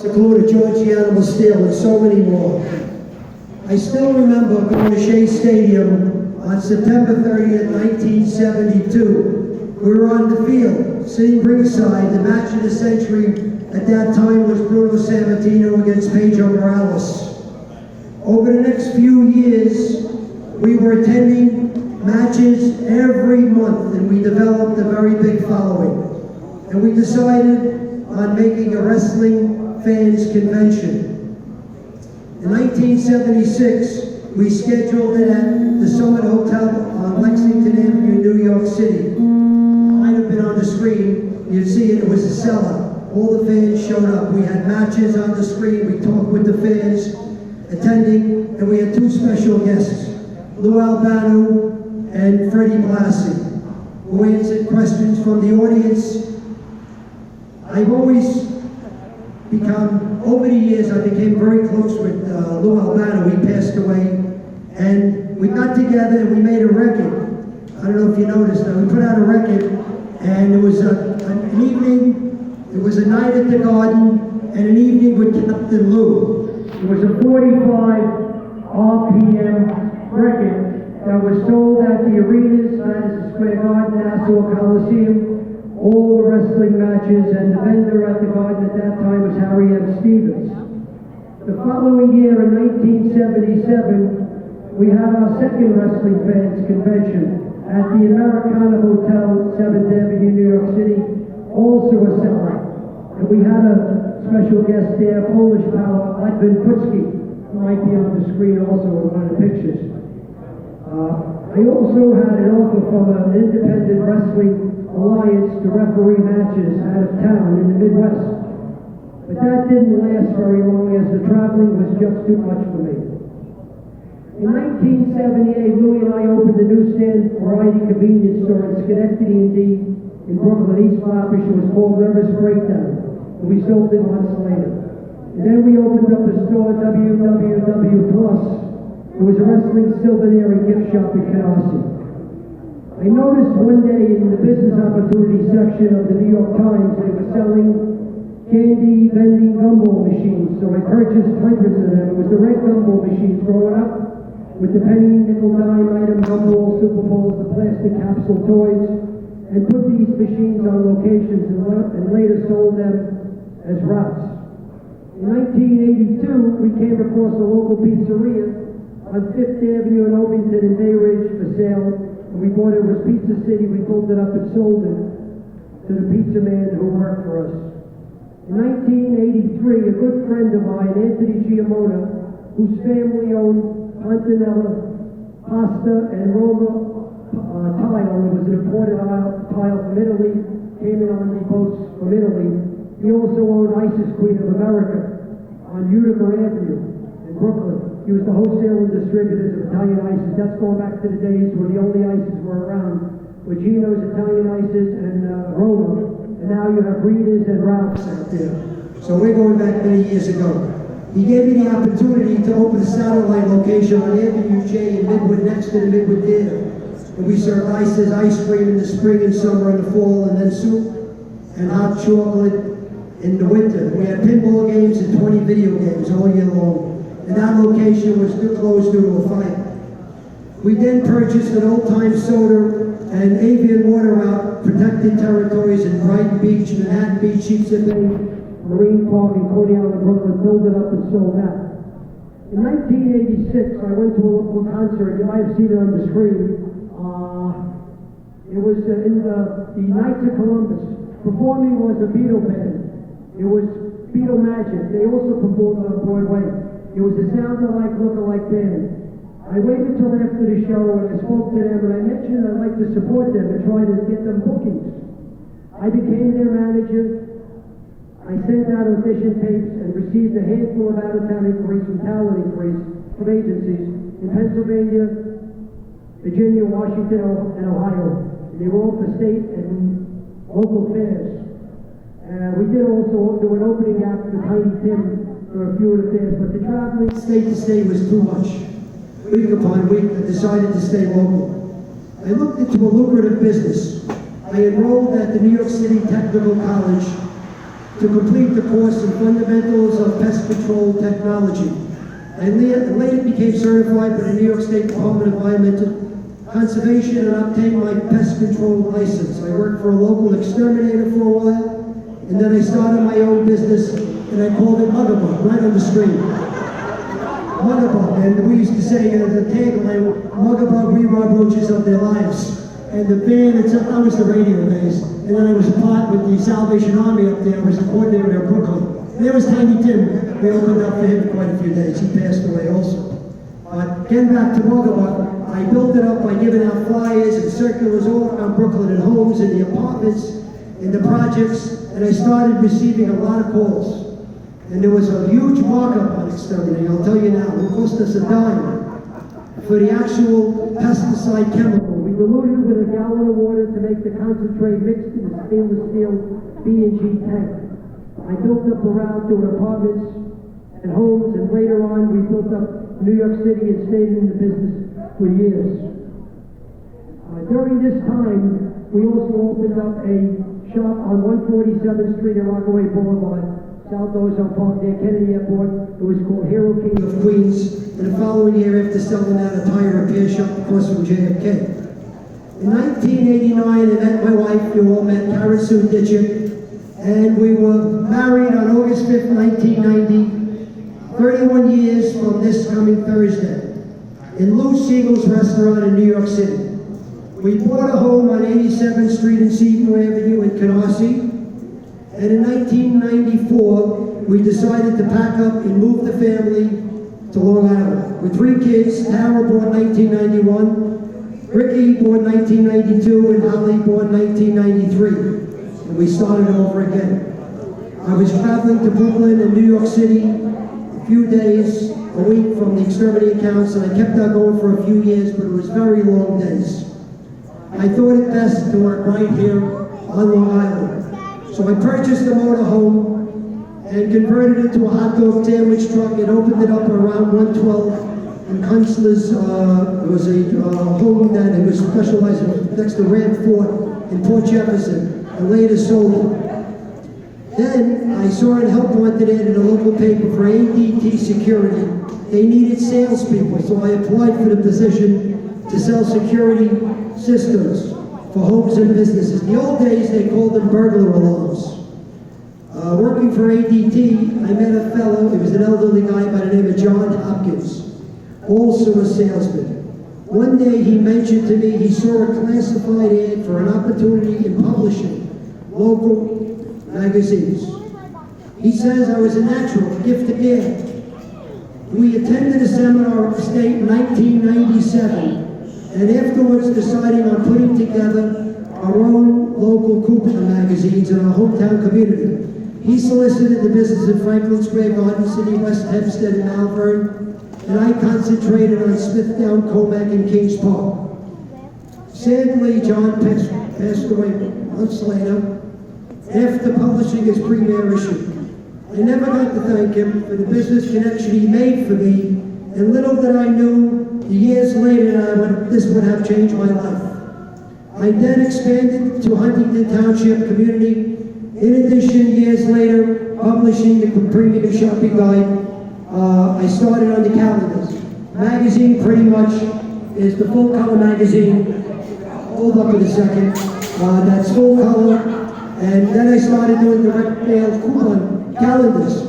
included George the Animal Steel and so many more. I still remember going to Shea Stadium on September 30th, 1972. We were on the field, sitting ringside. The match of the century at that time was Bruno Sammartino against Pedro Morales. Over the next few years, we were attending matches every month, and we developed a very big following. And we decided on making a wrestling fans convention. In 1976, we scheduled it at the Summit Hotel on Lexington Avenue, New York City. It might have been on the screen. You'd see it was a sellout. All the fans showed up. We had matches on the screen. We talked with the fans attending, and we had two special guests, Lou Albano and Freddie Blassie, who answered questions from the audience. I've always become, over the years, I became very close with Lou Albano. He passed away, and we got together and we made a record. I don't know if you noticed that. We put out a record, and it was an evening, it was a night at the Garden, and an evening with Captain Lou. It was a 45 RPM record that was sold at the arenas, Madison Square Garden, Nassau Coliseum, all the wrestling matches, and the vendor at the Garden at that time was Harry M. Stevens. The following year, in 1977, we had our second wrestling fans convention at the Americana Hotel, 7th Avenue, New York City, also a sellout. And we had a special guest there, Polish power, Ledvin Putsky, who might be on the screen also in one of the pictures. I also had an offer from an independent wrestling alliance to referee matches out of town in the Midwest. But that didn't last very long, as the traveling was just too much for me. In 1978, Louis and I opened a newsstand variety convenience store in Schenectady, ND, in Brooklyn, East Flatbush. It was called Nervous Breakdown, and we sold it months later. And then we opened up a store, WWW Plus. It was a wrestling souvenir gift shop in Canarsie. I noticed one day in the business opportunity section of the New York Times they were selling candy vending gumball machines, so I purchased hundreds of them. It was the red gumball machines growing up with the penny, nickel, dime item gumball, Super Bowls, the plastic capsule toys, and put these machines on locations and later sold them as routes. In 1982, we came across a local pizzeria on 5th Avenue in Ovington in Bay Ridge for sale, and we thought it was Pizza City. We pulled it up and sold it to the pizza man who worked for us. In 1983, a good friend of mine, Anthony Giamona, whose family owned Pantanella Pasta and Roma Tile, it was an imported tile from Italy, came in on the boats from Italy. He also owned Isis Queen of America on Utica Avenue in Brooklyn. He was the wholesaler and distributors of Italian ices. That's going back to the days when the only ices were around, with Gino's Italian ices and Roma. And now you have Rita's and Ralph's out there. So we're going back many years ago. He gave me the opportunity to open a satellite location on Avenue J in Midwood, next to the Midwood Theater. And we served ices, ice cream in the spring and summer and the fall, and then soup and hot chocolate in the winter. We had pinball games and 20 video games all year long. And that location was still closed due to a fire. We then purchased an old-time soda and avian water route, protected territories in Brighton Beach, Manhattan Beach, Sheepshead Bay, Marine Park, and Coney Island, Brooklyn, filled it up and sold that. In 1986, I went to a local concert. You might have seen it on the screen. It was in the Knights of Columbus. Performing was a Beatle band. It was Beatle Magic. They also performed on Broadway. It was a sound-alike, look-alike band. I waited until after the show and I spoke to them and I mentioned I'd like to support them and try to get them bookings. I became their manager. I sent out audition tapes and received a handful of out-of-town inquiries from talent inquiries from agencies in Pennsylvania, Virginia, Washington, and Ohio. And they were all for state and local fairs. We did also do an opening act for Tiny Tim for a few of the fairs, but the traveling state to state was too much. Week upon week, I decided to stay local. I looked into a lucrative business. I enrolled at the New York City Technical College to complete the course in Fundamentals of Pest Control Technology. I later became certified by the New York State Department of Environmental Conservation and obtained my pest control license. I worked for a local exterminator for a while, and then I started my own business, and I called it Mugabug, right on the screen. Mugabug, and we used to say the tagline, Mugabug, we rob roaches of their lives. And the band, that was the radio days. And then I was a part with the Salvation Army up there. I was the coordinator of Brooklyn. And there was Tiny Tim. We opened up for him for quite a few days. He passed away also. But getting back to Mugabug, I built it up by giving out flyers and circulars all around Brooklyn in homes, in the apartments, in the projects, and I started receiving a lot of calls. And there was a huge markup on exterminating, I'll tell you now. It cost us $10 for the actual pesticide chemical. We diluted it with a gallon of water to make the concentrate mixed in a stainless steel B&G tank. I built up around doing apartments and homes, and later on we built up New York City and stayed in the business for years. During this time, we also opened up a shop on 147th Street and Rockaway Boulevard, South Ozone Park near Kennedy Airport. It was called Hero King of Queens. And the following year, after selling that, a tire repair shop across from JFK. In 1989, I met my wife. You all met Karen Sue Ditchett, and we were married on August 5th, 1990, 31 years from this coming Thursday, in Lou Siegel's restaurant in New York City. We bought a home on 87th Street and Seton Avenue in Canarsie, and in 1994, we decided to pack up and move the family to Long Island. With 3 kids, Tara born 1991, Ricky born 1992, and Holly born 1993. And we started over again. I was traveling to Brooklyn and New York City a few days a week from the exterminating accounts, and I kept that going for a few years, but it was very long days. I thought it best to work right here on Long Island. So I purchased a motorhome and converted it to a hot dog sandwich truck and opened it up around 112 in Kunstler's. It was a home that it was specialized in next to Rand Fort in Port Jefferson, and later sold it. Then I saw an help wanted ad in a local paper for ADT Security. They needed salespeople, so I applied for the position to sell security systems for homes and businesses. In the old days, they called them burglar alarms. Working for ADT, I met a fellow, he was an elderly guy by the name of John Hopkins, also a salesman. One day he mentioned to me he saw a classified ad for an opportunity in publishing local magazines. He says I was a natural, a gift to give. We attended a seminar at the state in 1997, and afterwards deciding on putting together our own local coupon magazines in our hometown community. He solicited the business in Franklin Square, Garden City, West Hempstead, and Malvern, and I concentrated on Smithtown, Comac, and Kings Park. Sadly, John passed away months later after publishing his premier issue. I never got to thank him for the business connection he made for me, and little did I know, years later, this would have changed my life. I then expanded to Huntington Township community. In addition, years later, publishing the premium shopping guide, I started on the calendars. Magazine pretty much is the full color magazine. Hold up in a second. That's full color. And then I started doing direct mail coupon calendars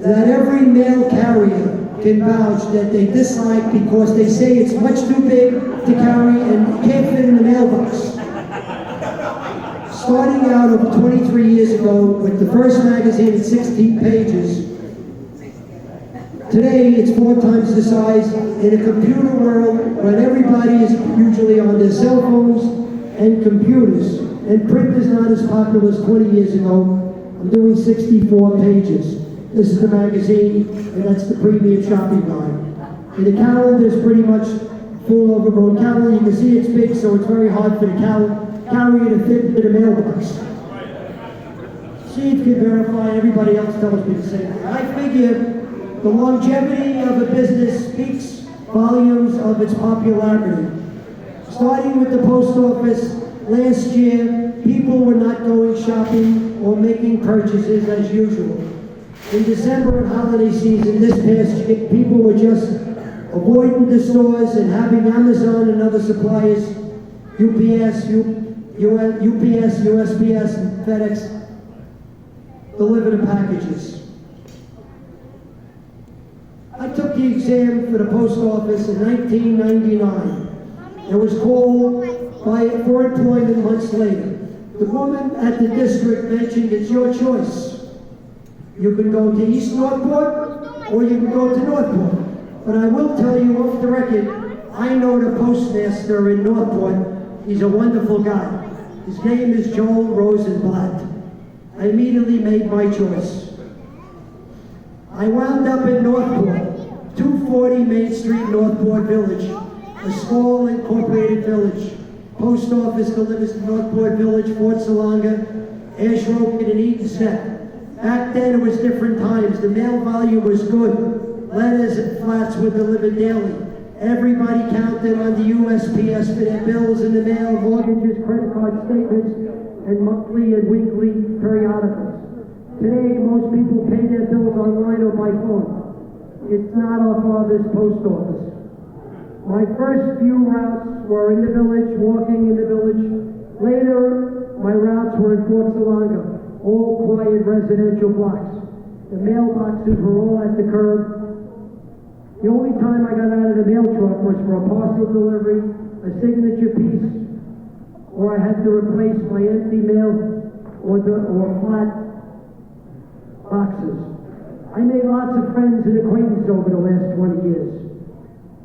that every mail carrier can vouch that they dislike because they say it's much too big to carry and can't fit in the mailbox. Starting out over 23 years ago with the first magazine at 16 pages, today it's 4 times the size. In a computer world when everybody is usually on their cell phones and computers, and print is not as popular as 20 years ago, I'm doing 64 pages. This is the magazine, and that's the premium shopping guide. And the calendar is pretty much full overgrown calendar. You can see it's big, so it's very hard for the carrier to fit into the mailbox. Steve can verify, everybody else tells me the same thing. I figure the longevity of a business speaks volumes of its popularity. Starting with the post office, last year, people were not going shopping or making purchases as usual. In December and holiday season this past year, people were just avoiding the stores and having Amazon and other suppliers, UPS, USPS, and FedEx deliver the packages. I took the exam for the post office in 1999 and was called for employment months later. The woman at the district mentioned it's your choice. You can go to East Northport or you can go to Northport. But I will tell you off the record, I know the postmaster in Northport. He's a wonderful guy. His name is Joel Rosen. I immediately made my choice. I wound up in Northport, 240 Main Street, Northport Village, a small incorporated village. Post office delivers to Northport Village, Fort Salonga, Ashroken, and Eaton's Neck. Back then it was different times. The mail volume was good. Letters and flats were delivered daily. Everybody counted on the USPS for their bills in the mail, mortgages, credit card statements, and monthly and weekly periodicals. Today, most people pay their bills online or by phone. It's not our father's post office. My first few routes were in the village, walking in the village. Later, my routes were in Fort Salonga, all quiet residential blocks. The mailboxes were all at the curb. The only time I got out of the mail truck was for a parcel delivery, a signature piece, or I had to replace my empty mail or flat boxes. I made lots of friends and acquaintances over the last 20 years.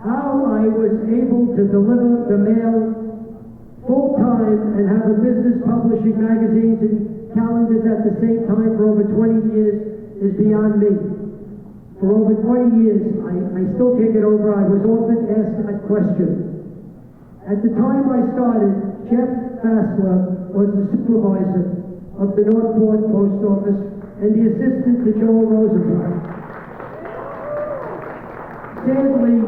How I was able to deliver the mail full-time and have a business publishing magazines and calendars at the same time for over 20 years is beyond me. For over 20 years, I still can't get over, I was often asked that question. At the time I started, Jeff Fassler was the supervisor of the Northport Post Office and the assistant to Joel Rosenblatt. Sadly,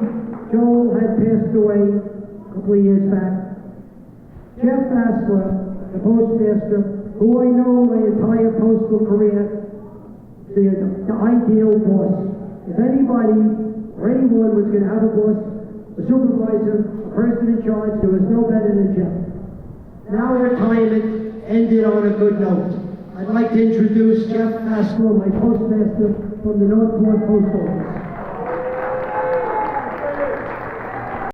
Joel had passed away a couple of years back. Jeff Fassler, the postmaster, who I know my entire postal career, the ideal boss. If anybody or anyone was going to have a boss, a supervisor, a person in charge, there was no better than Jeff. Now retirement ended on a good note. I'd like to introduce Jeff Fassler, my postmaster from the Northport Post Office.